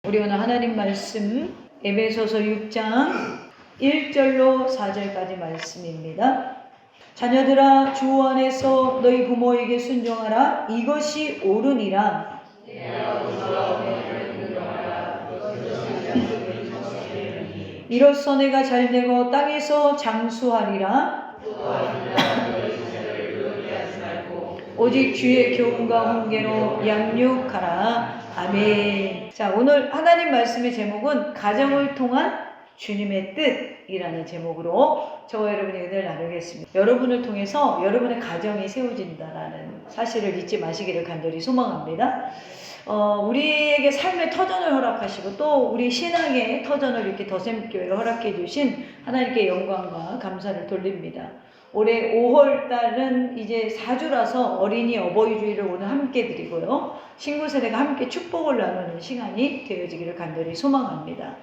우리 오늘 하나님 말씀 에베소서 6장 1절로 4절까지 말씀입니다. 자녀들아 주 안에서 너희 부모에게 순종하라. 이것이 옳으니라. 이로써 내가 잘되고 땅에서 장수하리라. 오직 주의 교훈과 훈계로 양육하라. 아멘. 자, 오늘 하나님 말씀의 제목은 가정을 통한 주님의 뜻이라는 제목으로 저와 여러분이 은혜를 나누겠습니다. 여러분을 통해서 여러분의 가정이 세워진다라는 사실을 잊지 마시기를 간절히 소망합니다. 우리에게 삶의 터전을 허락하시고 또 우리 신앙의 터전을 이렇게 더샘교회가 허락해 주신 하나님께 영광과 감사를 돌립니다. 올해 5월달은 이제 4주라서 어린이 어버이 주일을 오늘 함께 드리고요. 신구 세대가 함께 축복을 나누는 시간이 되어지기를 간절히 소망합니다.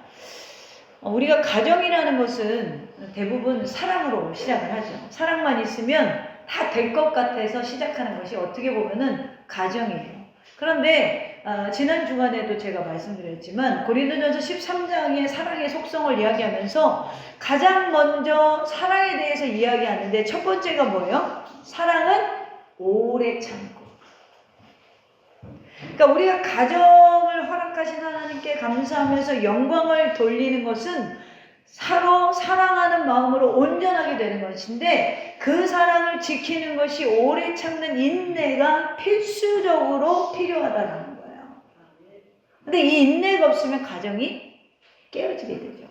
우리가 가정이라는 것은 대부분 사랑으로 시작을 하죠. 사랑만 있으면 다 될 것 같아서 시작하는 것이 어떻게 보면은 가정이에요. 그런데 지난 주간에도 제가 말씀드렸지만 고린도전서 13장의 사랑의 속성을 이야기하면서 가장 먼저 사랑에 대해서 이야기하는데 첫 번째가 뭐예요? 사랑은 오래 참고. 그러니까 우리가 가정을 허락하신 하나님께 감사하면서 영광을 돌리는 것은 서로 사랑하는 마음으로 온전하게 되는 것인데 그 사랑을 지키는 것이 오래 참는 인내가 필수적으로 필요하다는 거예요. 근데 이 인내가 없으면 가정이 깨어지게 되죠.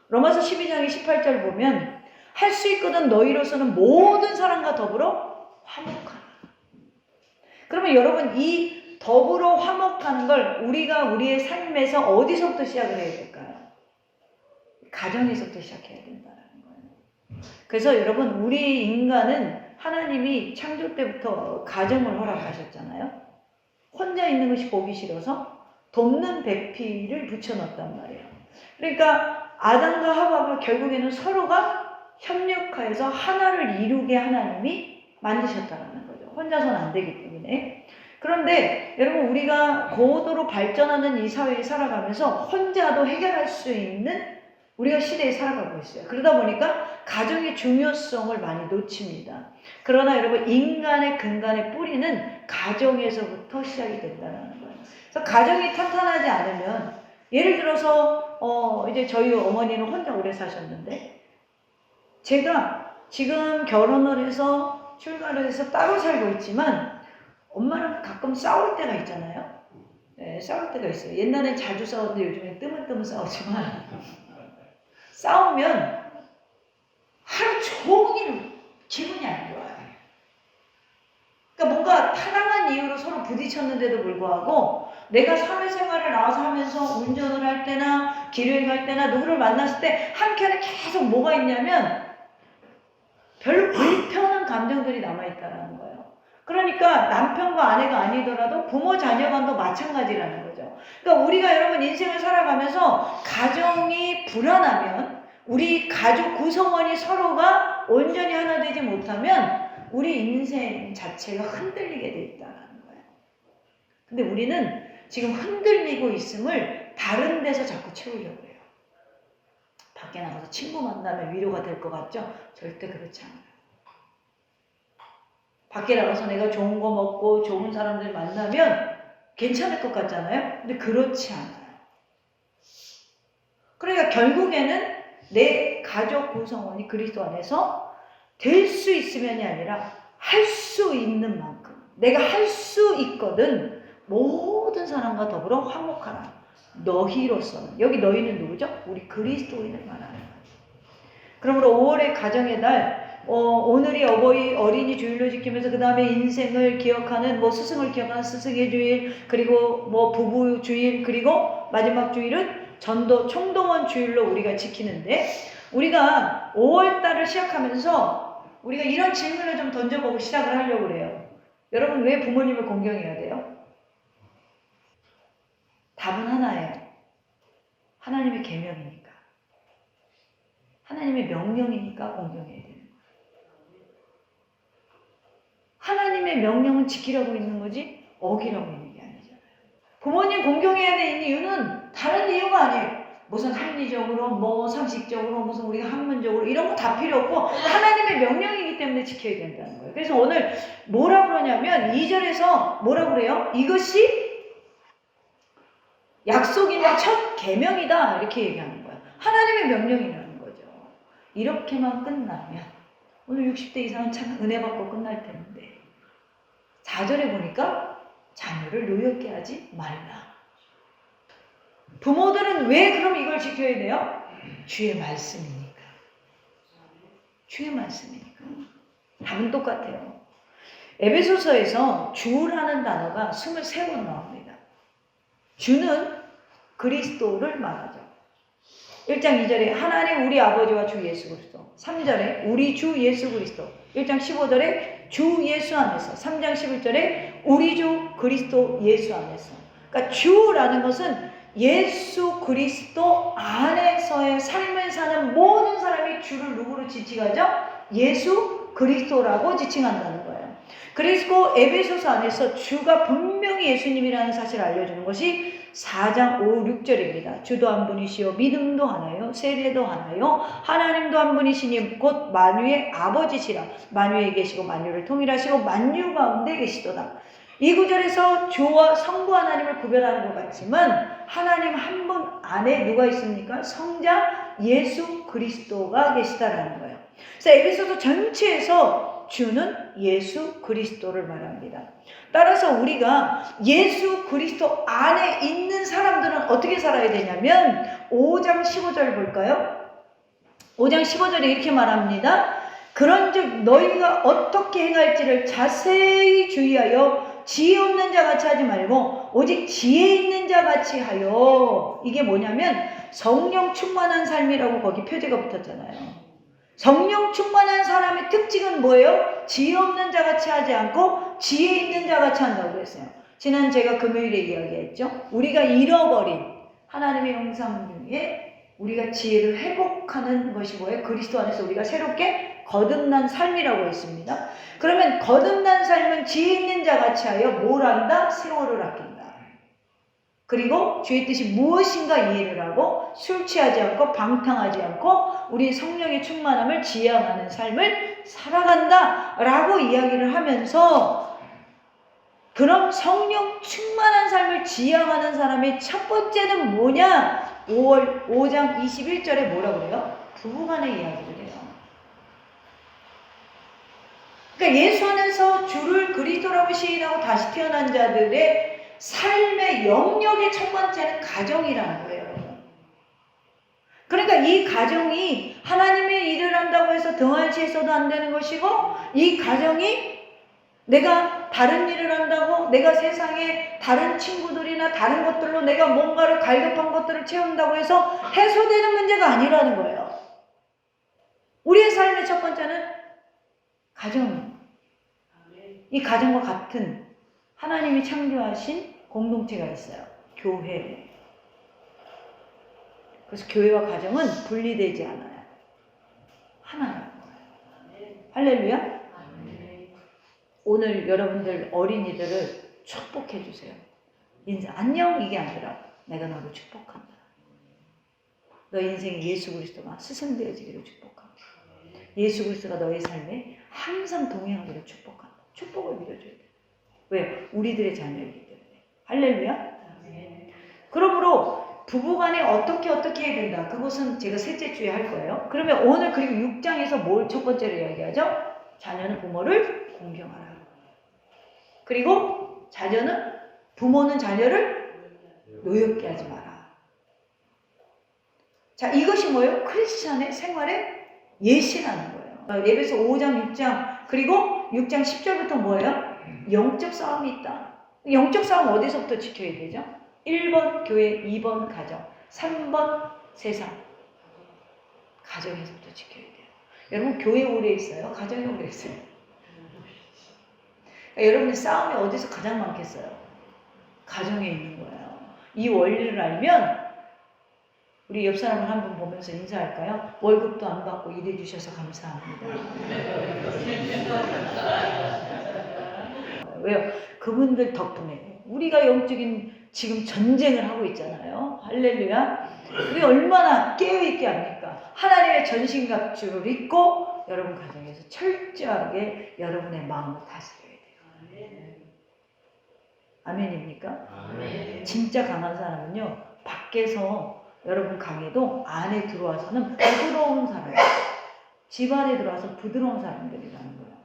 로마서 12장의 18절 보면 할 수 있거든 너희로서는 모든 사람과 더불어 화목하라. 그러면 여러분 이 더불어 화목하는 걸 우리가 우리의 삶에서 어디서부터 시작을 해야 될까요? 가정에서부터 시작해야 된다는 거예요. 그래서 여러분 우리 인간은 하나님이 창조 때부터 가정을 허락하셨잖아요. 혼자 있는 것이 보기 싫어서 돕는 배필을 붙여놨단 말이에요. 그러니까 아담과 하와가 결국에는 서로가 협력하여서 하나를 이루게 하나님이 만드셨다는 거죠. 혼자서는 안 되기 때문에. 그런데 여러분 우리가 고도로 발전하는 이 사회에 살아가면서 혼자도 해결할 수 있는 우리가 시대에 살아가고 있어요. 그러다 보니까 가정의 중요성을 많이 놓칩니다. 그러나 여러분 인간의 근간의 뿌리는 가정에서부터 시작이 된다는 거예요. 그래서 가정이 탄탄하지 않으면 예를 들어서 이제 저희 어머니는 혼자 오래 사셨는데 제가 지금 결혼을 해서 출가를 해서 따로 살고 있지만 엄마랑 가끔 싸울 때가 있잖아요. 네, 싸울 때가 있어요. 옛날엔 자주 싸웠는데 요즘엔 뜨문뜨문 싸우지만 싸우면 하루 종일 기분이 안 좋아요. 그러니까 뭔가 타당한 이유로 서로 부딪혔는데도 불구하고 내가 사회생활을 나와서 하면서 운전을 할 때나 길을 갈 때나 누구를 만났을 때 한켠에 계속 뭐가 있냐면 별로 불편한 감정들이 남아있다는 거예요. 그러니까 남편과 아내가 아니더라도 부모 자녀 간도 마찬가지라는 거죠. 그러니까 우리가 여러분 인생을 살아가면서 가정이 불안하면 우리 가족 구성원이 서로가 온전히 하나 되지 못하면 우리 인생 자체가 흔들리게 돼 있다는 거예요. 근데 우리는 지금 흔들리고 있음을 다른 데서 자꾸 채우려고 해요. 밖에 나가서 친구 만나면 위로가 될 것 같죠? 절대 그렇지 않아요. 밖에 나가서 내가 좋은 거 먹고 좋은 사람들 만나면 괜찮을 것 같잖아요? 근데 그렇지 않아요. 그러니까 결국에는 내 가족 구성원이 그리스도 안에서 될 수 있으면이 아니라 할 수 있는 만큼 내가 할 수 있거든 모든 사람과 더불어 화목하라. 너희로서는 여기 너희는 누구죠? 우리 그리스도인을 말하는 거예요. 그러므로 5월의 가정의 달 오늘이 어린이 주일로 지키면서 그 다음에 인생을 기억하는 스승을 기억하는 스승의 주일 그리고 부부 주일 그리고 마지막 주일은 전도 총동원 주일로 우리가 지키는데 우리가 5월달을 시작하면서 우리가 이런 질문을 좀 던져보고 시작을 하려고 그래요. 여러분 왜 부모님을 공경해야 돼요? 답은 하나예요. 하나님의 계명이니까. 하나님의 명령이니까 공경해야 돼요. 하나님의 명령은 지키라고 있는 거지 어기라고 있는 게 아니잖아요. 부모님 공경해야 되는 이유는 다른 이유가 아니에요. 무슨 합리적으로, 뭐 상식적으로, 무슨 우리가 학문적으로 이런 거 다 필요 없고 하나님의 명령이기 때문에 지켜야 된다는 거예요. 그래서 오늘 뭐라 그러냐면 2절에서 뭐라 그래요? 이것이 약속이며 첫 계명이다 이렇게 얘기하는 거예요. 하나님의 명령이라는 거죠. 이렇게만 끝나면 오늘 60대 이상은 참 은혜 받고 끝날 텐데 4절에 보니까 자녀를 노엽게 하지 말라. 부모들은 왜 그럼 이걸 지켜야 돼요? 주의 말씀이니까. 주의 말씀이니까. 답은 똑같아요. 에베소서에서 주라는 단어가 23번 나옵니다. 주는 그리스도를 말하죠. 1장 2절에 하나님 우리 아버지와 주 예수 그리스도, 3절에 우리 주 예수 그리스도, 1장 15절에 주 예수 안에서, 3장 11절에 우리 주 그리스도 예수 안에서. 그러니까 주라는 것은 예수 그리스도 안에서의 삶을 사는 모든 사람이 주를 누구로 지칭하죠? 예수 그리스도라고 지칭한다는 거예요. 그리고 에베소서 안에서 주가 분명히 예수님이라는 사실을 알려주는 것이 4장 5, 6절입니다. 주도 한 분이시요 믿음도 하나요 세례도 하나요 하나님도 한 분이시니 곧 만유의 아버지시라. 만유에 계시고 만유를 통일하시고 만유 가운데 계시도다. 이 구절에서 주와 성부 하나님을 구별하는 것 같지만 하나님 한 분 안에 누가 있습니까? 성자 예수 그리스도가 계시다라는 거예요. 그래서 에베소서 전체에서 주는 예수 그리스도를 말합니다. 따라서 우리가 예수 그리스도 안에 있는 사람들은 어떻게 살아야 되냐면 5장 15절 볼까요? 5장 15절에 이렇게 말합니다. 그런즉 너희가 어떻게 행할지를 자세히 주의하여 지혜 없는 자 같이 하지 말고 오직 지혜 있는 자 같이 하여. 이게 뭐냐면 성령 충만한 삶이라고 거기 표제가 붙었잖아요. 성령 충만한 사람의 특징은 뭐예요? 지혜 없는 자 같이 하지 않고 지혜 있는 자 같이 한다고 그랬어요. 지난 제가 금요일에 이야기했죠. 우리가 잃어버린 하나님의 형상 중에 우리가 지혜를 회복하는 것이 뭐예요? 그리스도 안에서 우리가 새롭게 거듭난 삶이라고 했습니다. 그러면 거듭난 삶은 지혜 있는 자 같이 하여 뭘 한다? 세월을 아낀다. 그리고 주의 뜻이 무엇인가 이해를 하고 술 취하지 않고 방탕하지 않고 우리 성령의 충만함을 지향하는 삶을 살아간다 라고 이야기를 하면서, 그럼 성령 충만한 삶을 지향하는 사람의 첫 번째는 뭐냐? 5장 21절에 뭐라고 그래요? 부부간의 이야기를 해요. 그러니까 예수 안에서 주를 그리스도라고 시인하고 다시 태어난 자들의 삶의 영역의 첫 번째는 가정이라는 거예요. 그러니까 이 가정이 하나님의 일을 한다고 해서 등한시해서도 안 되는 것이고, 이 가정이 내가 다른 일을 한다고 내가 세상에 다른 친구들이나 다른 것들로 내가 뭔가를 갈급한 것들을 채운다고 해서 해소되는 문제가 아니라는 거예요. 우리의 삶의 첫 번째는 가정입니다. 이 가정과 같은 하나님이 창조하신 공동체가 있어요. 교회. 그래서 교회와 가정은 분리되지 않아요. 하나라는 거예요. 할렐루야. 오늘 여러분들 어린이들을 축복해 주세요. 인생 안녕 이게 아니라 내가 너를 축복한다. 너 인생에 예수 그리스도가 스승되어지기를 축복한다. 예수 그리스도가 너의 삶에 항상 동행하기를 축복한다. 축복을 믿어줘야 돼. 왜? 우리들의 자녀이기 때문에. 할렐루야. 그러므로 부부간에 어떻게 해야 된다. 그것은 제가 셋째 주에 할 거예요. 그러면 오늘 그리고 6장에서 뭘 첫 번째로 이야기하죠? 자녀는 부모를 공경하라. 그리고 부모는 자녀를 노엽게 하지 마라. 자, 이것이 뭐예요? 크리스찬의 생활의 예시라는 거예요. 에베소 5장, 6장, 그리고 6장 10절부터 뭐예요? 영적 싸움이 있다. 영적 싸움 어디서부터 지켜야 되죠? 1번 교회, 2번 가정, 3번 세상. 가정에서부터 지켜야 돼요. 여러분 교회 오래 있어요? 가정에 오래 있어요? 여러분의 싸움이 어디서 가장 많겠어요? 가정에 있는 거예요. 이 원리를 알면 우리 옆 사람을 한 번 보면서 인사할까요? 월급도 안 받고 일해 주셔서 감사합니다. 왜요? 그분들 덕분에 우리가 영적인 지금 전쟁을 하고 있잖아요. 할렐루야. 우리 얼마나 깨어있게 합니까? 하나님의 전신갑주를 입고 여러분 가정에서 철저하게 여러분의 마음을 다스려야 돼요. 아멘입니까? 아멘. 진짜 강한 사람은요, 밖에서 여러분 강해도 안에 들어와서는 부드러운 사람, 집 안에 들어와서 부드러운 사람들이라는 거예요.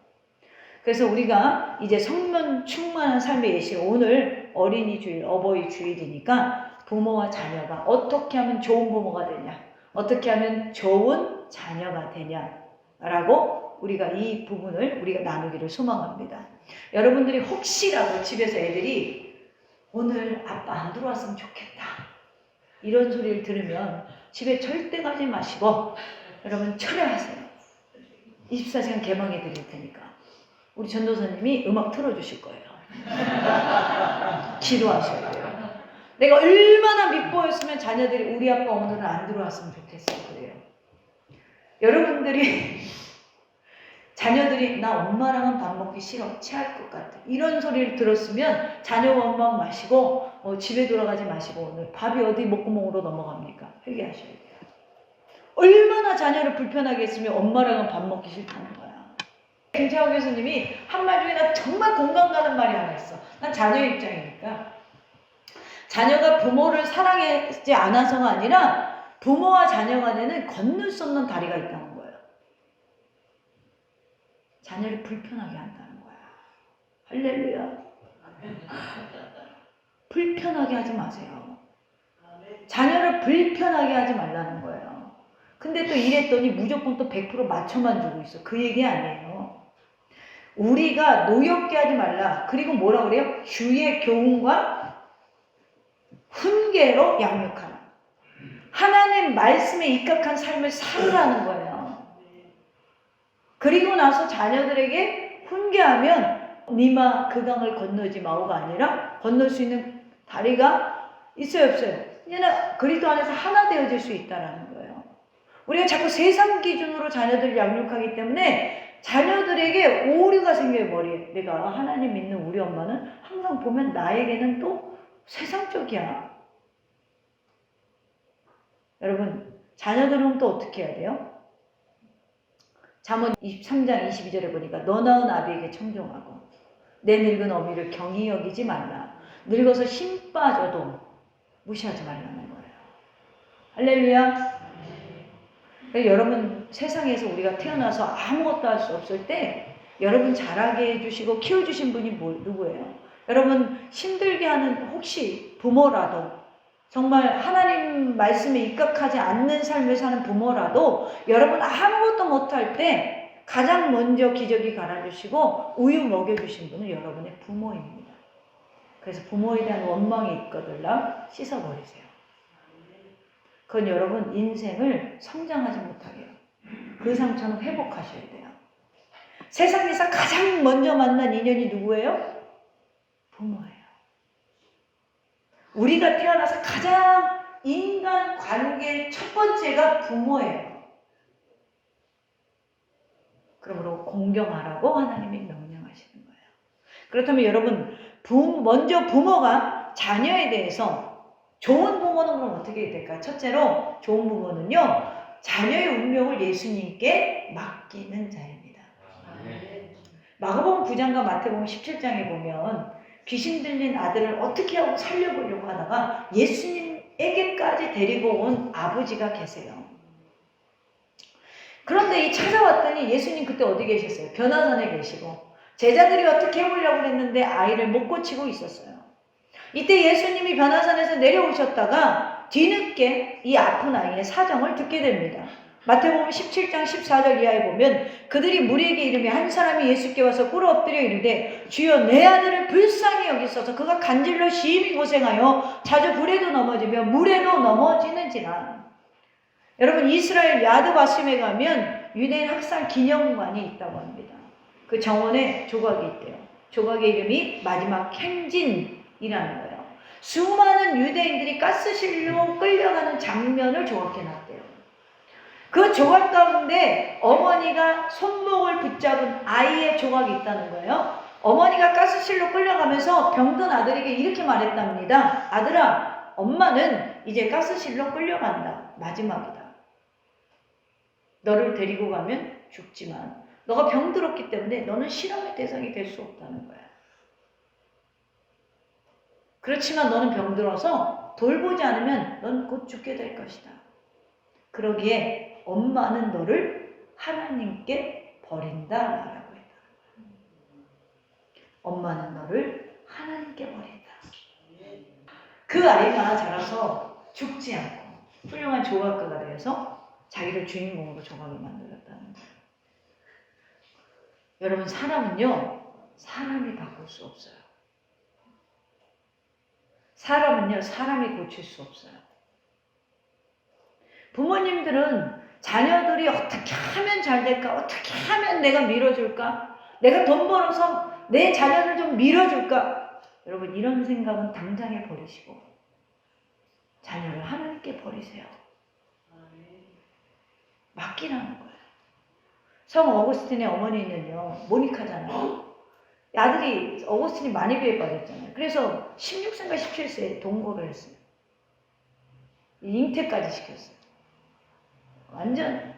그래서 우리가 이제 성령 충만한 삶의 예시를, 오늘 어린이 주일, 어버이 주일이니까 부모와 자녀가 어떻게 하면 좋은 부모가 되냐, 어떻게 하면 좋은 자녀가 되냐라고 우리가 이 부분을 우리가 나누기를 소망합니다. 여러분들이 혹시라도 집에서 애들이 오늘 아빠 안 들어왔으면 좋겠다 이런 소리를 들으면 집에 절대 가지 마시고 여러분 철회하세요. 24시간 개방해 드릴 테니까 우리 전도사님이 음악 틀어주실 거예요. 기도하셔야 돼요. 내가 얼마나 밉보였으면 자녀들이 우리 아빠 오늘은 안 들어왔으면 좋겠어 그래요. 여러분들이 자녀들이 나 엄마랑은 밥 먹기 싫어, 체할 것 같아 이런 소리를 들었으면 자녀와 원망 마시고 집에 돌아가지 마시고 오늘 밥이 어디 목구멍으로 넘어갑니까? 회개하셔야 돼요. 얼마나 자녀를 불편하게 했으면 엄마랑은 밥 먹기 싫다는 거야. 김태호 교수님이 한 말 중에 나 정말 공감 가는 말이 하나 있어. 난 자녀 입장이니까. 자녀가 부모를 사랑하지 않아서가 아니라 부모와 자녀가 되는 건널 수 없는 다리가 있다는 거예요. 자녀를 불편하게 한다는 거야. 할렐루야. 불편하게 하지 마세요. 자녀를 불편하게 하지 말라는 거예요. 근데 또 이랬더니 무조건 또 100% 맞춰만 주고 있어. 그 얘기 아니에요. 우리가 노엽게 하지 말라. 그리고 뭐라 그래요? 주의 교훈과 훈계로 양육하라. 하나님 말씀에 입각한 삶을 살라는 거예요. 그리고 나서 자녀들에게 훈계하면 니마 그 강을 건너지 마오가 아니라 건널 수 있는 다리가 있어요 없어요? 얘는 그리스도 안에서 하나 되어질 수 있다는 거예요. 우리가 자꾸 세상 기준으로 자녀들을 양육하기 때문에 자녀들에게 오류가 생겨요. 머리에. 내가 하나님 믿는 우리 엄마는 항상 보면 나에게는 또 세상적이야. 여러분 자녀들은 또 어떻게 해야 돼요? 잠언 23장 22절에 보니까 너 낳은 아비에게 청종하고 내 늙은 어미를 경히 여기지 말라. 늙어서 힘 빠져도 무시하지 말라는 거예요. 할렐루야. 그러니까 여러분 세상에서 우리가 태어나서 아무것도 할 수 없을 때 여러분 자라게 해주시고 키워주신 분이 누구예요? 여러분 힘들게 하는 혹시 부모라도 정말 하나님 말씀에 입각하지 않는 삶을 사는 부모라도 여러분 아무것도 못할 때 가장 먼저 기저귀 갈아주시고 우유 먹여주신 분은 여러분의 부모입니다. 그래서 부모에 대한 원망이 있거들라 씻어버리세요. 그건 여러분 인생을 성장하지 못하게 해요. 그 상처는 회복하셔야 돼요. 세상에서 가장 먼저 만난 인연이 누구예요? 부모예요. 우리가 태어나서 가장 인간 관계의 첫 번째가 부모예요. 그러므로 공경하라고 하나님이 명령하시는 거예요. 그렇다면 여러분 먼저 부모가 자녀에 대해서 좋은 부모는 그럼 어떻게 될까? 첫째로 좋은 부모는요. 자녀의 운명을 예수님께 맡기는 자입니다. 마가복음 9장과 마태복음 17장에 보면 귀신 들린 아들을 어떻게 하고 살려보려고 하다가 예수님에게까지 데리고 온 아버지가 계세요. 그런데 이 찾아왔더니 예수님 그때 어디 계셨어요? 변화산에 계시고 제자들이 어떻게 해보려고 했는데 아이를 못 고치고 있었어요. 이때 예수님이 변화산에서 내려오셨다가 뒤늦게 이 아픈 아이의 사정을 듣게 됩니다. 마태복음 17장 14절 이하에 보면 그들이 무리에게 이르며 한 사람이 예수께 와서 꿇어 엎드려 이르되 주여 내 아들을 불쌍히 여기소서 그가 간질로 심히 고생하여 자주 불에도 넘어지며 물에도 넘어지는지라. 여러분 이스라엘 야드바심에 가면 유대인 학살 기념관이 있다고 합니다. 그 정원에 조각이 있대요. 조각의 이름이 마지막 행진이라는 거예요. 수많은 유대인들이 가스실로 끌려가는 장면을 조각해놨대요. 그 조각 가운데 어머니가 손목을 붙잡은 아이의 조각이 있다는 거예요. 어머니가 가스실로 끌려가면서 병든 아들에게 이렇게 말했답니다. 아들아, 엄마는 이제 가스실로 끌려간다. 마지막이다. 너를 데리고 가면 죽지만 너가 병들었기 때문에 너는 실험의 대상이 될 수 없다는 거야. 그렇지만 너는 병들어서 돌보지 않으면 넌 곧 죽게 될 것이다. 그러기에 엄마는 너를 하나님께 버린다라고 했다. 엄마는 너를 하나님께 버린다. 그 아이가 자라서 죽지 않고 훌륭한 조각가가 되어서 자기를 주인공으로 조각을 만들었다는 거예요. 여러분, 사람은요, 사람이 바꿀 수 없어요. 사람은요, 사람이 고칠 수 없어요. 부모님들은 자녀들이 어떻게 하면 잘 될까? 어떻게 하면 내가 밀어줄까? 내가 돈 벌어서 내 자녀를 좀 밀어줄까? 여러분, 이런 생각은 당장에 버리시고 자녀를 하나님께 버리세요. 맡기라는 거예요. 성 어거스틴의 어머니는요, 모니카잖아요. 아들이 어거스틴이 마니비에 빠졌잖아요. 그래서 16세인가 17세에 동거를 했어요. 잉태까지 시켰어요. 완전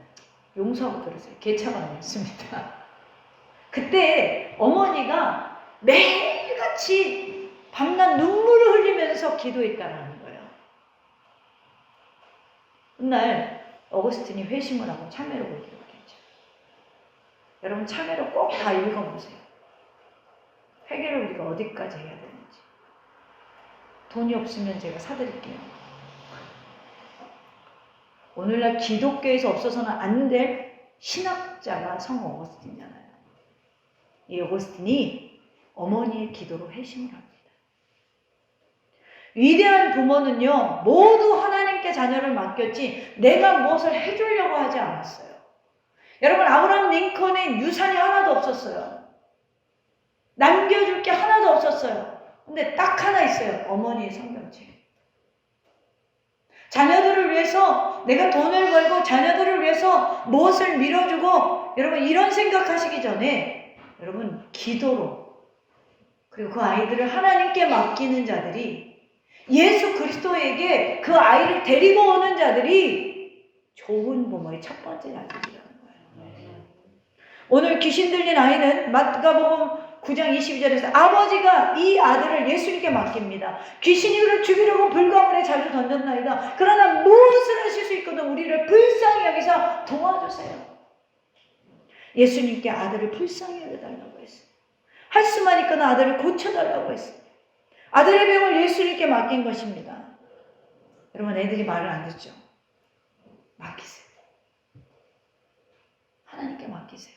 용서하고 들었어요. 개차가 아니었습니다. 그때 어머니가 매일같이 밤낮 눈물을 흘리면서 기도했다라는 거예요. 훗날 어거스틴이 회심을 하고 참회록을 기록했죠. 여러분, 참회록 꼭 다 읽어보세요. 회개를 우리가 어디까지 해야 되는지. 돈이 없으면 제가 사드릴게요. 오늘날 기독교에서 없어서는 안 될 신학자가 성 어거스틴이잖아요. 이 어거스틴이 어머니의 기도로 회심을 합니다. 위대한 부모는요, 모두 하나님께 자녀를 맡겼지 내가 무엇을 해주려고 하지 않았어요. 여러분, 아브라함 링컨의 유산이 하나도 없었어요. 남겨줄 게 하나도 없었어요. 근데 딱 하나 있어요. 어머니의 성경책. 자녀들을 위해서 내가 돈을 벌고 자녀들을 위해서 무엇을 밀어주고, 여러분, 이런 생각하시기 전에 여러분, 기도로, 그리고 그 아이들을 하나님께 맡기는 자들이, 예수 그리스도에게 그 아이를 데리고 오는 자들이 좋은 부모의 첫 번째 자들이라는 거예요. 오늘 귀신 들린 아이는 마가복음 9장 22절에서 아버지가 이 아들을 예수님께 맡깁니다. 귀신이 그를 죽이려고 불가문에 자주 던졌나이다. 그러나 무엇을 하실 수 있거든 우리를 불쌍히 여기서 도와주세요. 예수님께 아들을 불쌍히 여겨달라고 했어요. 할 수만 있거나 아들을 고쳐달라고 했어요. 아들의 병을 예수님께 맡긴 것입니다. 여러분, 애들이 말을 안 듣죠? 맡기세요. 하나님께 맡기세요.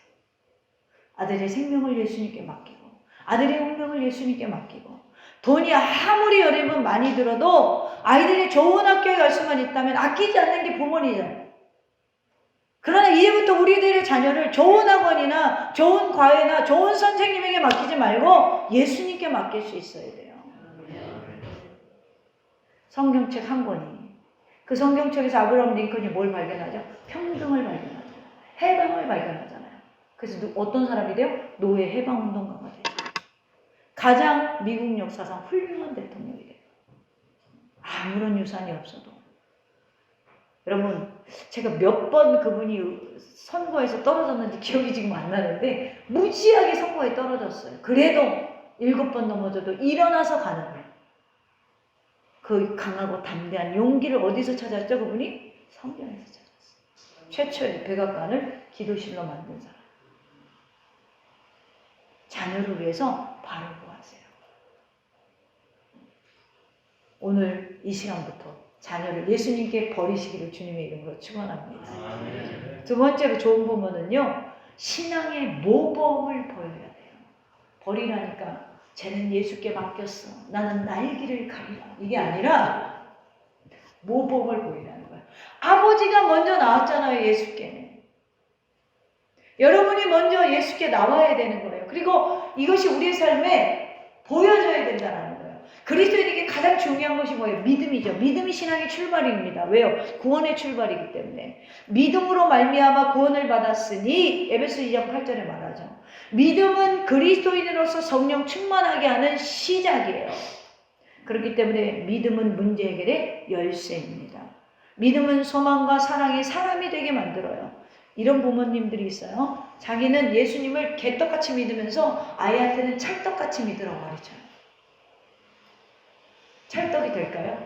아들의 생명을 예수님께 맡기고, 아들의 운명을 예수님께 맡기고, 돈이 아무리 여러분 많이 들어도 아이들이 좋은 학교에 갈 수만 있다면 아끼지 않는 게 부모님이잖아요. 그러나 이제부터 우리들의 자녀를 좋은 학원이나 좋은 과외나 좋은 선생님에게 맡기지 말고 예수님께 맡길 수 있어야 돼요. 성경책 한 권이, 그 성경책에서 아브라함 링컨이 뭘 발견하죠? 평등을 발견하죠. 해방을 발견하잖아요. 그래서 어떤 사람이 돼요? 노예 해방운동가가 돼요. 가장 미국 역사상 훌륭한 대통령이 돼요. 아무런 유산이 없어도. 여러분, 제가 몇 번 그분이 선거에서 떨어졌는지 기억이 지금 안 나는데 무지하게 선거에 떨어졌어요. 그래도 7번 넘어져도 일어나서 가는 거예요. 그 강하고 담대한 용기를 어디서 찾았죠? 그분이 성경에서 찾았어요. 최초의 백악관을 기도실로 만든 사람. 자녀를 위해서 바로 구하세요. 오늘 이 시간부터 자녀를 예수님께 버리시기를 주님의 이름으로 축원합니다. 두 번째로 좋은 부모는요, 신앙의 모범을 보여야 돼요. 버리라니까 쟤는 예수께 맡겼어. 나는 나의 길을 가리라. 이게 아니라 모범을 보이라는 거예요. 아버지가 먼저 나왔잖아요, 예수께. 여러분이 먼저 예수께 나와야 되는 거예요. 그리고 이것이 우리의 삶에 보여져야 된다는 거예요. 그리스도인에게 가장 중요한 것이 뭐예요? 믿음이죠. 믿음이 신앙의 출발입니다. 왜요? 구원의 출발이기 때문에. 믿음으로 말미암아 구원을 받았으니 에베소 2장 8절에 말하죠. 믿음은 그리스도인으로서 성령 충만하게 하는 시작이에요. 그렇기 때문에 믿음은 문제 해결의 열쇠입니다. 믿음은 소망과 사랑이 사람이 되게 만들어요. 이런 부모님들이 있어요. 자기는 예수님을 개떡같이 믿으면서 아이한테는 찰떡같이 믿으라고 가르쳐요. 찰떡이 될까요?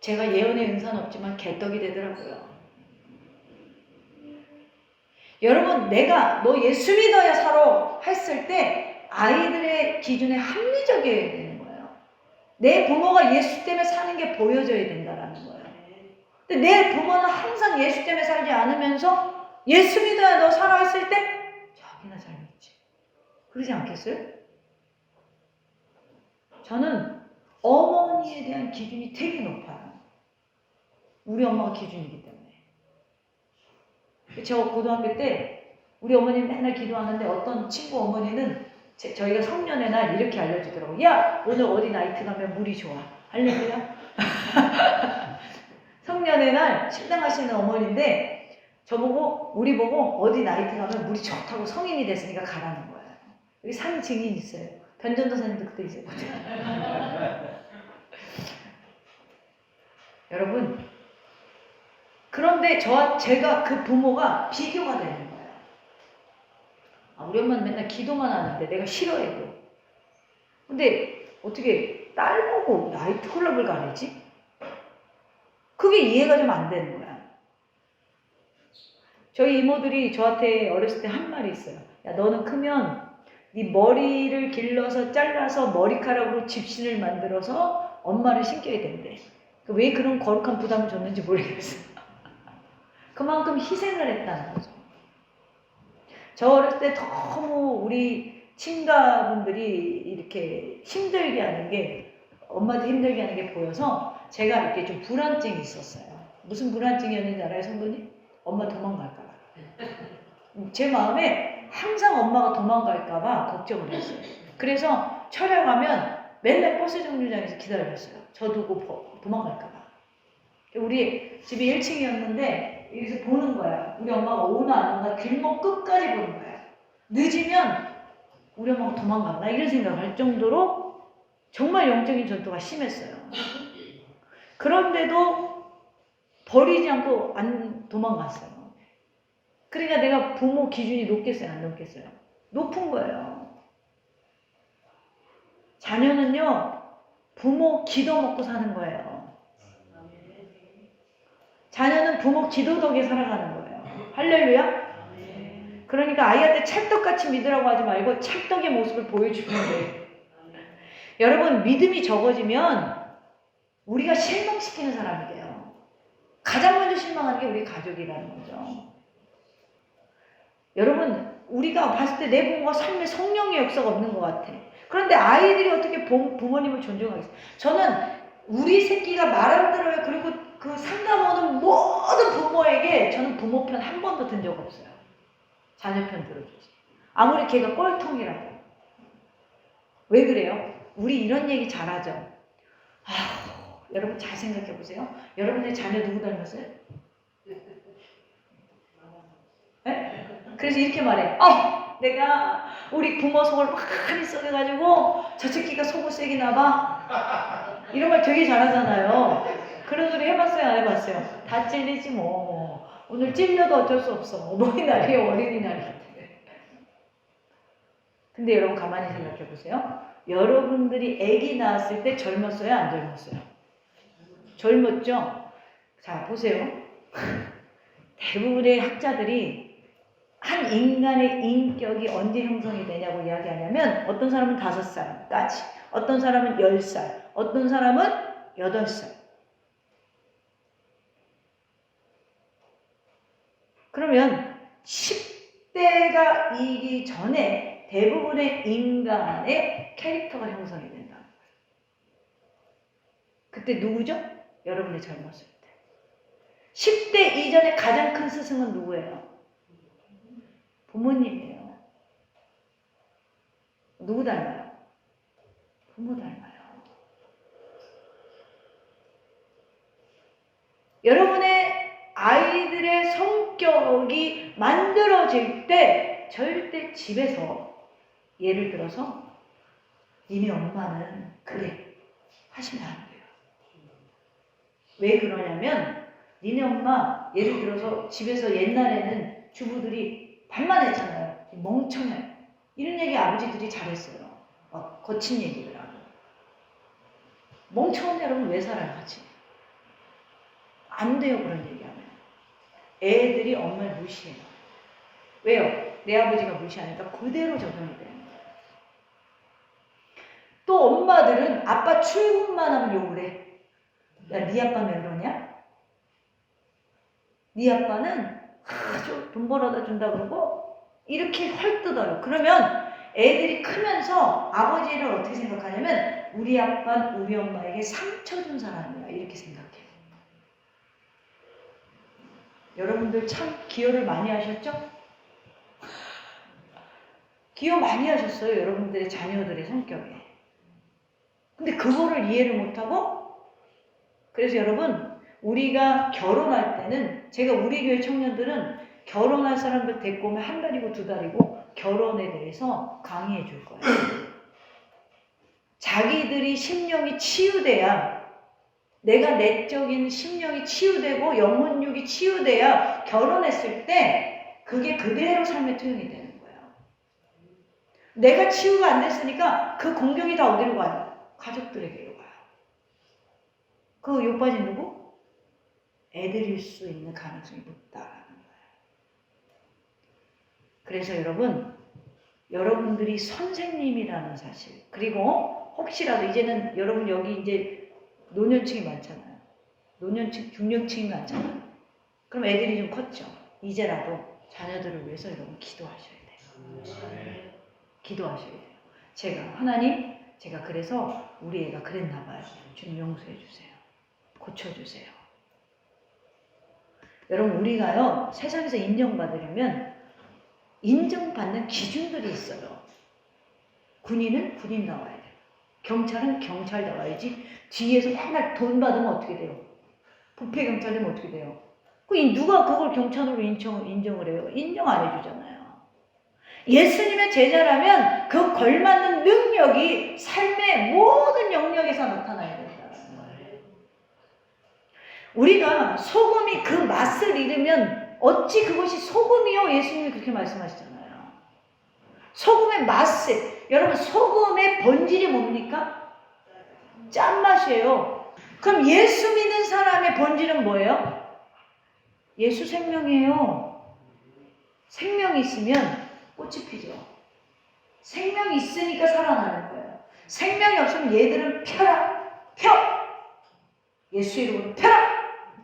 제가 예언의 은사는 없지만 개떡이 되더라고요. 여러분, 내가 너 예수 믿어야 살아 했을 때 아이들의 기준에 합리적이어야 되는 거예요. 내 부모가 예수 때문에 사는 게 보여져야 된다라는 거예요. 근데 내 부모는 항상 예수 때문에 살지 않으면서 예수 믿어야 너 살아 했을 때 자기나 잘 믿지. 그러지 않겠어요? 저는 어머니에 대한 기준이 되게 높아요. 우리 엄마가 기준이기 때문에. 저 고등학교 때 우리 어머니는 맨날 기도하는데 어떤 친구 어머니는 저희가 성년의 날 이렇게 알려주더라고요. 야, 오늘 어디 나이트 가면 물이 좋아. 할렐루야. 성년의 날 식당 하시는 어머니인데 저보고 우리 보고 어디 나이트 가면 물이 좋다고 성인이 됐으니까 가라는 거예요. 여기 산 증인 있어요. 변전도사님도 그때 있었거든요. 여러분, 그런데 제가 그 부모가 비교가 되는 거예요. 우리 엄마는 맨날 기도만 하는데 내가 싫어해도. 근데 어떻게 딸 보고 나이트클럽을 가야지? 그게 이해가 좀 안 되는 거야. 저희 이모들이 저한테 어렸을 때 한 말이 있어요. 야, 너는 크면 네 머리를 길러서 잘라서 머리카락으로 집신을 만들어서 엄마를 신겨야 된대. 왜 그런 거룩한 부담을 줬는지 모르겠어요. 그만큼 희생을 했다는 거죠. 저 어렸을 때 너무 우리 친가분들이 이렇게 힘들게 하는 게, 엄마도 힘들게 하는 게 보여서 제가 이렇게 좀 불안증이 있었어요. 무슨 불안증이었는지 알아요, 성도님? 엄마 도망갈까봐. 제 마음에 항상 엄마가 도망갈까봐 걱정을 했어요. 그래서 촬영하면 맨날 버스 정류장에서 기다렸어요. 저 두고 도망갈까봐. 우리 집이 1층이었는데 여기서 보는 거야. 우리 엄마가 오나 안 오나 길목 끝까지 보는 거야. 늦으면 우리 엄마가 도망갔나 이런 생각을 할 정도로 정말 영적인 전투가 심했어요. 그런데도 버리지 않고 안 도망갔어요. 그러니까 내가 부모 기준이 높겠어요, 안 높겠어요? 높은 거예요. 자녀는요, 부모 기도 먹고 사는 거예요. 자녀는 부모 기도 덕에 살아가는 거예요. 할렐루야? 그러니까 아이한테 찰떡같이 믿으라고 하지 말고 찰떡의 모습을 보여주면 돼요. 여러분, 믿음이 적어지면 우리가 실망시키는 사람이 돼요. 가장 먼저 실망하는 게 우리 가족이라는 거죠. 여러분, 우리가 봤을 때 내 부모가 삶에 성령의 역사가 없는 것 같아. 그런데 아이들이 어떻게 부모님을 존중하겠어요? 저는 우리 새끼가 말 안 들어요. 그리고 그 상담 오는 모든 부모에게 저는 부모 편 한 번도 든 적 없어요. 자녀 편 들어주지. 아무리 걔가 꼴통이라고. 왜 그래요? 우리 이런 얘기 잘하죠. 여러분 잘 생각해 보세요. 여러분의 자녀 누구 닮았어요? 네? 그래서 이렇게 말해. 내가 우리 부모 속을 많이 썩여가지고 저 새끼가 속을 세기나 봐. 이런 말 되게 잘하잖아요. 그런 소리 해봤어요, 안 해봤어요? 다 찔리지 뭐. 오늘 찔려도 어쩔 수 없어. 어머니날이에요, 어린이날인데. 근데 여러분 가만히 생각해 보세요. 여러분들이 아기 낳았을 때 젊었어요, 안 젊었어요? 젊었죠? 자, 보세요. 대부분의 학자들이 한 인간의 인격이 언제 형성이 되냐고 이야기하냐면 어떤 사람은 5살까지, 어떤 사람은 10살, 어떤 사람은 8살. 그러면 10대가 이기 전에 대부분의 인간의 캐릭터가 형성이 된다. 그때 누구죠? 여러분이 젊었을 때. 10대 이전에 가장 큰 스승은 누구예요? 부모님이에요. 누구 닮아요? 부모 닮아요. 여러분의 아이들의 성격이 만들어질 때 절대 집에서 예를 들어서 니네 엄마는 그래 하시면 안 돼요. 왜 그러냐면 니네 엄마 예를 들어서 집에서 옛날에는 주부들이 반말했잖아요. 멍청해. 이런 얘기 아버지들이 잘했어요. 막 거친 얘기를 하고. 멍청한 여러분 왜 살아요 같이? 안 돼요 그런 얘기하면. 애들이 엄마를 무시해요. 왜요? 내 아버지가 무시하니까 그대로 적용이 되는 거예요. 또 엄마들은 아빠 출근만 하면 욕을 해. 야, 네 아빠는 왜 그러냐? 네 아빠는 아주 돈 벌어다 준다 그러고 이렇게 헐뜯어요. 그러면 애들이 크면서 아버지를 어떻게 생각하냐면 우리 아빠는 우리 엄마에게 상처 준 사람이야 이렇게 생각해요. 여러분들 참 기여를 많이 하셨죠? 기여 많이 하셨어요. 여러분들의 자녀들의 성격에. 근데 그거를 이해를 못하고 그래서 여러분 우리가 결혼할 때는 제가 우리 교회 청년들은 결혼할 사람들 데리고 오면 한 달이고 두 달이고 결혼에 대해서 강의해 줄 거예요. 자기들이 심령이 치유돼야 내가 내적인 심령이 치유되고 영혼육이 치유돼야 결혼했을 때 그게 그대로 삶에 투영이 되는 거예요. 내가 치유가 안 됐으니까 그 공격이 다 어디로 가요? 가족들에게로 가요. 그 욕받이 누구? 애들일 수 있는 가능성이 높다라는 거예요. 그래서 여러분들이 선생님이라는 사실 그리고 혹시라도 이제는 여러분 여기 이제 노년층이 많잖아요. 노년층, 중년층이 많잖아요. 그럼 애들이 좀 컸죠. 이제라도 자녀들을 위해서 여러분 기도하셔야 돼요. 기도하셔야 돼요. 하나님, 제가 그래서 우리 애가 그랬나 봐요. 주님 용서해 주세요. 고쳐주세요. 여러분 우리가요 세상에서 인정받으려면 인정받는 기준들이 있어요. 군인은 군인 나와야 돼요. 경찰은 경찰 나와야지. 뒤에서 맨날 돈 받으면 어떻게 돼요? 부패 경찰 되면 어떻게 돼요? 누가 그걸 경찰으로 인정을 해요? 인정 안 해주잖아요. 예수님의 제자라면 그 걸맞는 능력이 삶의 모든 영역에서 나타나야 된다는 거예요. 우리가 소금이 그 맛을 잃으면 어찌 그것이 소금이요? 예수님이 그렇게 말씀하시잖아요. 소금의 맛을, 여러분 소금의 본질이 뭡니까? 짠맛이에요. 그럼 예수 믿는 사람의 본질은 뭐예요? 예수 생명이에요. 생명이 있으면 꽃이 피죠. 생명이 있으니까 살아나는 거예요. 생명이 없으면 얘들은 펴! 예수 이름으로 펴라!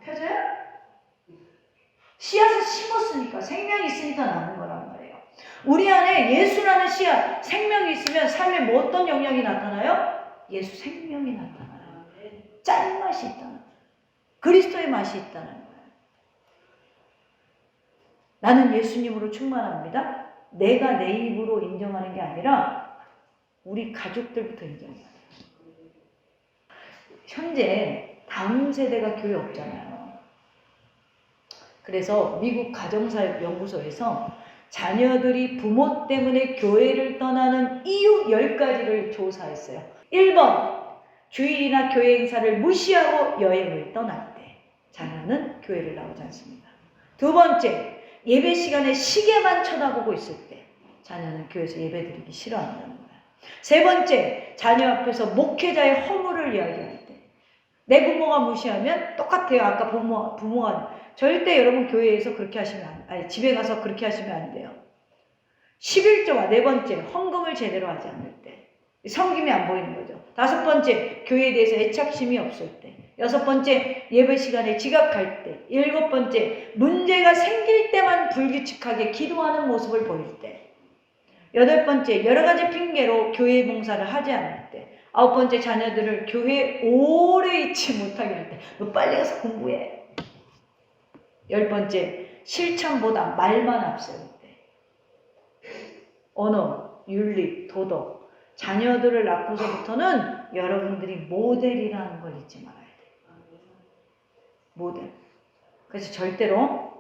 펴져요? 씨앗을 심었으니까 생명이 있으니까 나는 거란 말이에요. 우리 안에 예수라는 씨앗, 생명이 있으면 삶에 뭐 어떤 영향이 나타나요? 예수 생명이 나타나요. 짠맛이 있다는 거예요. 그리스도의 맛이 있다는 거예요. 나는 예수님으로 충만합니다. 내가 내 입으로 인정하는 게 아니라 우리 가족들부터 인정해요. 현재 다음 세대가 교회 없잖아요. 그래서 미국 가정사역연구소에서 자녀들이 부모 때문에 교회를 떠나는 이유 10가지를 조사했어요. 1번, 주일이나 교회 행사를 무시하고 여행을 떠날 때 자녀는 교회를 나오지 않습니다. 2번째, 예배 시간에 시계만 쳐다보고 있을 때 자녀는 교회에서 예배드리기 싫어한다는 거예요. 3번째, 자녀 앞에서 목회자의 허물을 이야기할 때 내 부모가 무시하면 똑같아요. 아까 부모가 절대 여러분 교회에서 그렇게 하시면 집에 가서 그렇게 하시면 안 돼요. 11조와 4번째, 헌금을 제대로 하지 않을 때 섬김이 안 보이는 거죠. 5번째, 교회에 대해서 애착심이 없을 때. 6번째, 예배 시간에 지각할 때. 7번째, 문제가 생길 때만 불규칙하게 기도하는 모습을 보일 때. 8번째, 여러 가지 핑계로 교회 봉사를 하지 않을 때. 9번째, 자녀들을 교회에 오래 있지 못하게 할 때. 너 빨리 가서 공부해. 10번째, 실천보다 말만 앞세울 때. 언어, 윤리, 도덕. 자녀들을 낳고서부터는 여러분들이 모델이라는 걸 잊지 말아야 돼요. 모델. 그래서 절대로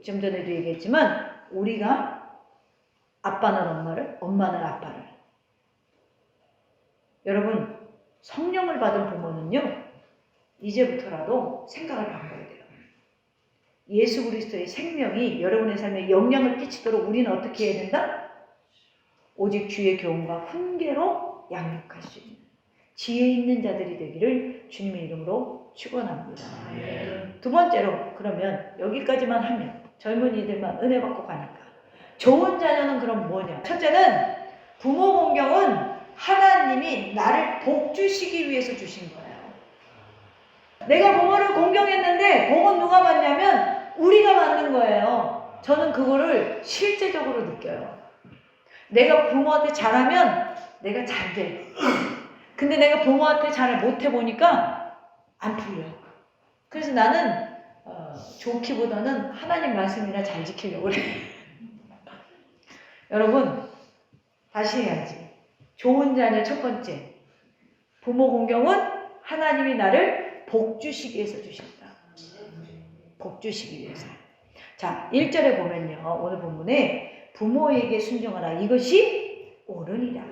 좀 전에도 얘기했지만 우리가 아빠는 엄마를, 엄마는 아빠를. 여러분 성령을 받은 부모는요 이제부터라도 생각을 바꿔야 돼요. 예수 그리스도의 생명이 여러분의 삶에 영향을 끼치도록 우리는 어떻게 해야 된다? 오직 주의 교훈과 훈계로 양육할 수 있는 지혜 있는 자들이 되기를 주님의 이름으로 축원합니다. 두 번째로 그러면 여기까지만 하면 젊은이들만 은혜 받고 가니까 좋은 자녀는 그럼 뭐냐? 첫째는 부모 공경은 하나님이 나를 복 주시기 위해서 주신 거예요. 내가 부모를 공경했는데 복은 누가 받냐면 우리가 받는 거예요. 저는 그거를 실제적으로 느껴요. 내가 부모한테 잘하면 내가 잘 돼. 근데 내가 부모한테 잘 못해보니까 안 풀려. 그래서 나는 좋기보다는 하나님 말씀이나 잘 지키려고 그래. 여러분 다시 해야지. 좋은 자녀 첫 번째. 부모 공경은 하나님이 나를 복 주시기 위해서 주신다. 복 주시기 위해서. 자, 1절에 보면요. 오늘 본문에 부모에게 순종하라. 이것이 옳으니라.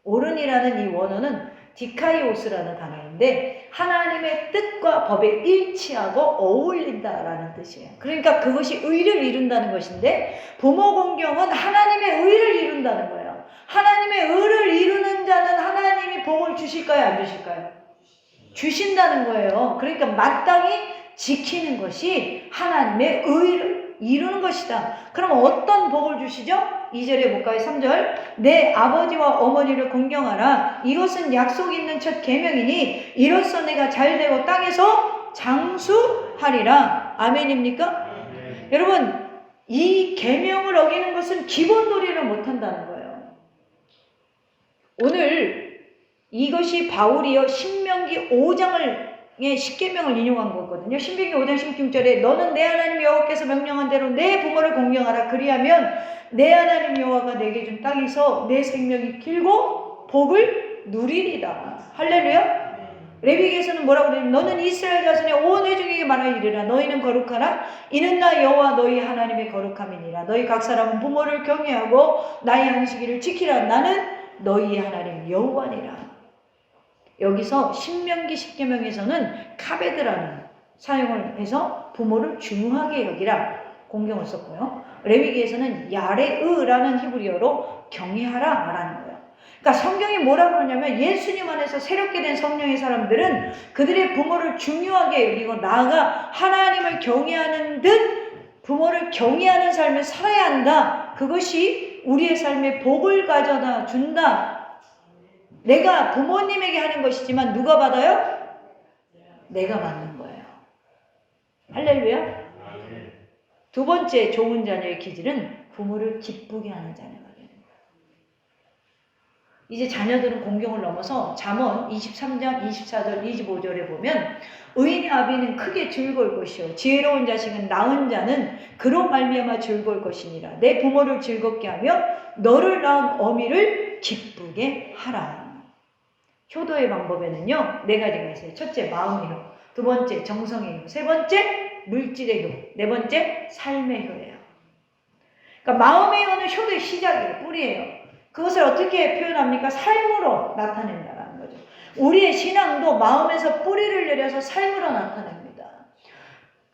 옳으니라는 이 원어는 디카이오스라는 단어인데 하나님의 뜻과 법에 일치하고 어울린다라는 뜻이에요. 그러니까 그것이 의를 이룬다는 것인데 부모 공경은 하나님의 의를 이룬다는 거예요. 하나님의 의를 이루는 자는 하나님이 복을 주실까요? 안 주실까요? 주신다는 거예요. 그러니까 마땅히 지키는 것이 하나님의 의를 이루는 것이다. 그럼 어떤 복을 주시죠? 2절에 볼까요? 3절. 내 아버지와 어머니를 공경하라. 이것은 약속 있는 첫 계명이니 이로써 내가 잘되고 땅에서 장수하리라. 아멘입니까? 여러분 이 계명을 어기는 것은 기본도리를 못한다는 거예요. 오늘 이것이 바울이요 신명기 5장을 십계명을 인용한 거거든요. 신명기 5장 16절에 너는 내 하나님 여호와께서 명령한 대로 내 부모를 공경하라. 그리하면 내 하나님 여호와가 내게 준 땅에서 내 생명이 길고 복을 누리리다. 할렐루야. 레위기에서는 뭐라고 그러냐면 너는 이스라엘 자손의 온 회중에게 말하여 이르라. 너희는 거룩하라. 이는 나 여호와 너희 하나님의 거룩함이니라. 너희 각 사람은 부모를 경외하고 나의 안식일을 지키라. 나는 너희 하나님 여호와니라. 여기서 신명기 십계명에서는 카베드라는 사용을 해서 부모를 중하게 여기라 공경을 썼고요. 레위기에서는 야레으라는 히브리어로 경외하라 라는 거예요. 그러니까 성경이 뭐라고 그러냐면 예수님 안에서 새롭게 된 성령의 사람들은 그들의 부모를 중요하게 여기고 나아가 하나님을 경외하는 듯 부모를 경외하는 삶을 살아야 한다. 그것이 우리의 삶에 복을 가져다 준다. 내가 부모님에게 하는 것이지만 누가 받아요? 내가 받는 거예요. 할렐루야. 두 번째 좋은 자녀의 기질은 부모를 기쁘게 하는 자녀가 되는 거예요. 이제 자녀들은 공경을 넘어서 잠언 23장 24절 25절에 보면 의인의 아비는 크게 즐거울 것이요 지혜로운 자식은 낳은 자는 그로 말미암아 즐거울 것이니라. 내 부모를 즐겁게 하며 너를 낳은 어미를 기쁘게 하라. 효도의 방법에는요 4가지가 있어요. 첫째 마음의 효, 두 번째 정성의 효, 세 번째 물질의 효, 네 번째 삶의 효예요. 그러니까 마음의 효는 효도의 시작이에요. 뿌리예요. 그것을 어떻게 표현합니까? 삶으로 나타낸다는 거죠. 우리의 신앙도 마음에서 뿌리를 내려서 삶으로 나타냅니다.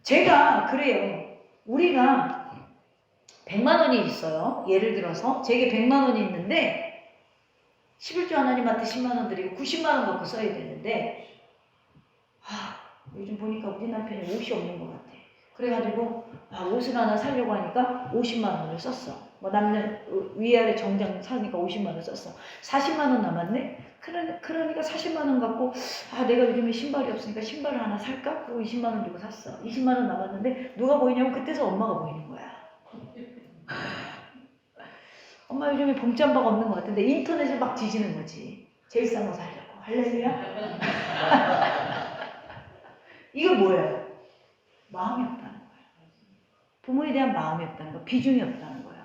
제가 그래요. 우리가 100만 원이 있어요. 예를 들어서 제게 100만 원이 있는데 11조 하나님한테 10만 원 드리고 90만 원 갖고 써야 되는데 요즘 보니까 우리 남편이 옷이 없는 것 같아. 그래가지고 옷을 하나 사려고 하니까 50만 원을 썼어. 뭐 남는 위아래 정장 사니까 50만 원 썼어. 40만 원 남았네. 그러니까 40만 원 갖고 내가 요즘에 신발이 없으니까 신발을 하나 살까? 그리고 20만 원 주고 샀어. 20만 원 남았는데 누가 보이냐면 그때서 엄마가 보이는 거야. 엄마 요즘에 봉짬바가 없는 것 같은데 인터넷을 막 뒤지는 거지. 제일 싼 거 사려고. 할렐루야. 이거 뭐예요? 마음이 없다는 거예요. 부모에 대한 마음이 없다는 거, 비중이 없다는 거예요.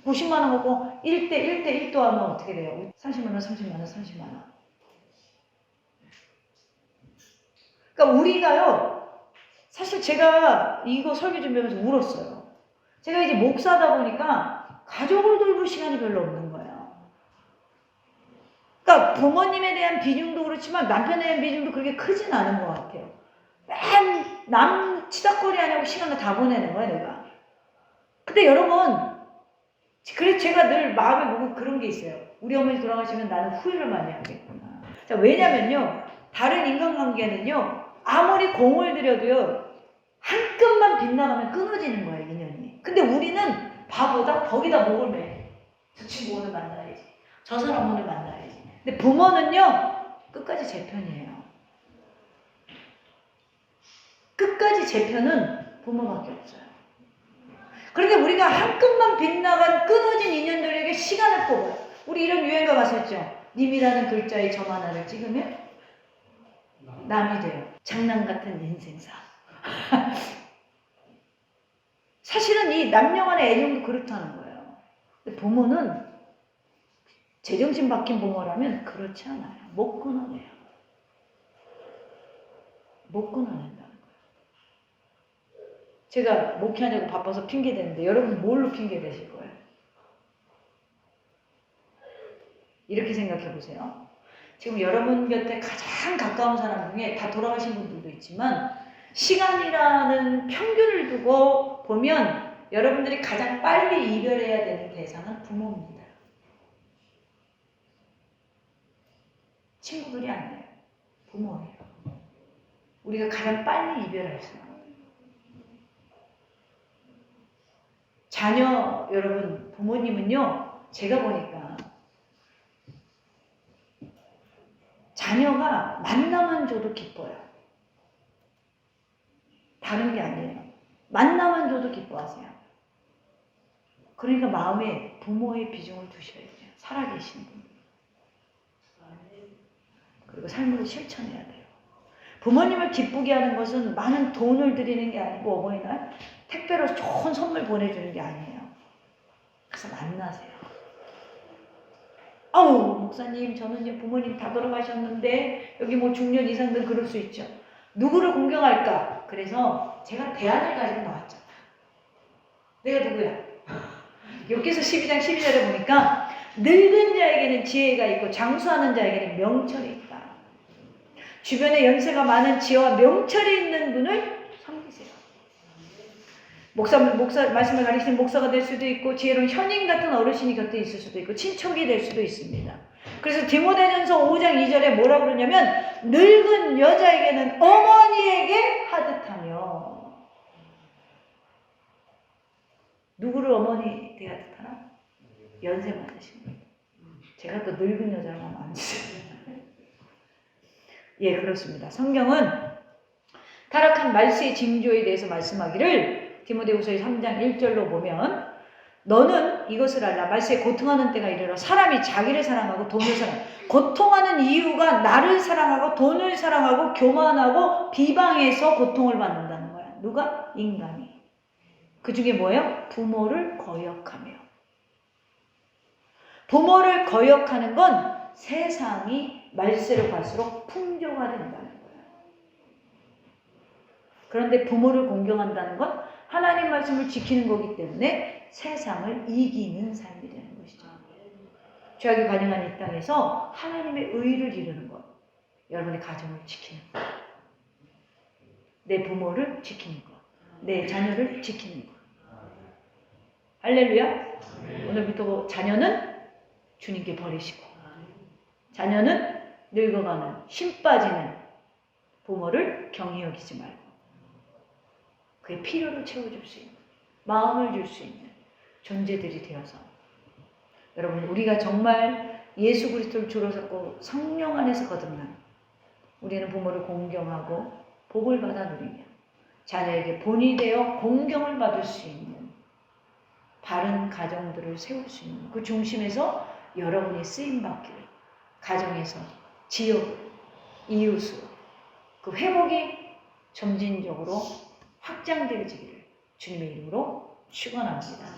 90만 원 갖고 1대 1도 하면 어떻게 돼요? 30만 원, 30만 원, 30만 원. 그러니까 우리가요 사실 제가 이거 설교 준비하면서 울었어요. 제가 이제 목사다 보니까 가족을 돌볼 시간이 별로 없는 거예요. 그러니까 부모님에 대한 비중도 그렇지만 남편에 대한 비중도 그렇게 크진 않은 것 같아요. 맨 남 치닥거리 하냐고 시간을 다 보내는 거야, 내가. 근데 여러분, 그래서 제가 늘 마음에 보고 그런 게 있어요. 우리 어머니 돌아가시면 나는 후회를 많이 하겠구나. 자, 왜냐면요, 다른 인간관계는요, 아무리 공을 들여도요, 한 끈만 빗나가면 끊어지는 거예요, 인연이. 근데 우리는 바보다 거기다 목을 매. 저 친구 오늘 만나야지. 저 사람 오늘 만나야지. 근데 부모는요, 끝까지 제 편이에요. 끝까지 제 편은 부모밖에 없어요. 그러니까 우리가 한 끈만 빗나간 끊어진 인연들에게 시간을 뽑아요. 우리 이런 유행가 갔었죠. 님이라는 글자에 점 하나를 찍으면 남이 돼요. 장난 같은 인생사. 사실은 이 남녀 간의 애정도 그렇다는 거예요. 근데 부모는 제정신 박힌 부모라면 그렇지 않아요. 못 끊어내요. 못 끊어낸다는 거예요. 제가 목회하냐고 바빠서 핑계 대는데 여러분 뭘로 핑계 대실 거예요? 이렇게 생각해 보세요. 지금 여러분 곁에 가장 가까운 사람 중에 다 돌아가신 분들도 있지만 시간이라는 평균을 두고 보면 여러분들이 가장 빨리 이별해야 되는 대상은 부모입니다. 친구들이 아니에요. 부모예요. 우리가 가장 빨리 이별할 사람. 자녀 여러분, 부모님은요, 제가 보니까 자녀가 만나만 줘도 기뻐요. 다른 게 아니에요. 만나만 줘도 기뻐하세요. 그러니까 마음에 부모의 비중을 두셔야 돼요. 살아계신 분들. 그리고 삶으로 실천해야 돼요. 부모님을 기쁘게 하는 것은 많은 돈을 드리는 게 아니고 어버이날 택배로 좋은 선물 보내주는 게 아니에요. 그래서 만나세요. 아우 목사님 저는 부모님 다 돌아가셨는데 여기 뭐 중년 이상들 그럴 수 있죠. 누구를 공경할까? 그래서 제가 대안을 가지고 나왔죠. 내가 누구야? 욥기서 12장 12절에 보니까 늙은 자에게는 지혜가 있고 장수하는 자에게는 명철이 있다. 주변에 연세가 많은 지혜와 명철이 있는 분을 섬기세요. 목사 말씀을 가리키는 목사가 될 수도 있고 지혜로운 현인 같은 어르신이 곁에 있을 수도 있고 친척이 될 수도 있습니다. 그래서 디모데전서 5장 2절에 뭐라 그러냐면 늙은 여자에게는 어머니에게 하듯하며. 누구를 어머니 되게 하듯하나? 연세 많으신 분. 제가 또 늙은 여자라고 하면 안 되죠. 예, 그렇습니다. 성경은 타락한 말세의 징조에 대해서 말씀하기를 디모데후서 3장 1절로 보면 너는 이것을 알라. 말세에 고통하는 때가 이르러 사람이 자기를 사랑하고 돈을 사랑하고 고통하는 이유가 나를 사랑하고 돈을 사랑하고 교만하고 비방해서 고통을 받는다는 거야. 누가? 인간이. 그 중에 뭐예요? 부모를 거역하며. 부모를 거역하는 건 세상이 말세로 갈수록 풍조가 된다는 거예요. 그런데 부모를 공경한다는 건 하나님 말씀을 지키는 거기 때문에 세상을 이기는 삶이 되는 것이죠. 죄악이 관영한 이 땅에서 하나님의 의를 이루는 것. 여러분의 가정을 지키는 것. 내 부모를 지키는 것. 내 자녀를 지키는 것. 할렐루야. 오늘부터 자녀는 주님께 버리시고 자녀는 늙어가는 힘 빠지는 부모를 경히 여기지 말고 그의 필요를 채워줄 수 있는 마음을 줄 수 있는 존재들이 되어서 여러분 우리가 정말 예수 그리스도를 주로 삼고 성령 안에서 거듭난 우리는 부모를 공경하고 복을 받아 누리며 자녀에게 본이 되어 공경을 받을 수 있는 바른 가정들을 세울 수 있는 그 중심에서 여러분이 쓰임받기를 가정에서 지역, 이웃으로 그 회복이 점진적으로 확장되어지기를 주님의 이름으로 축원합니다.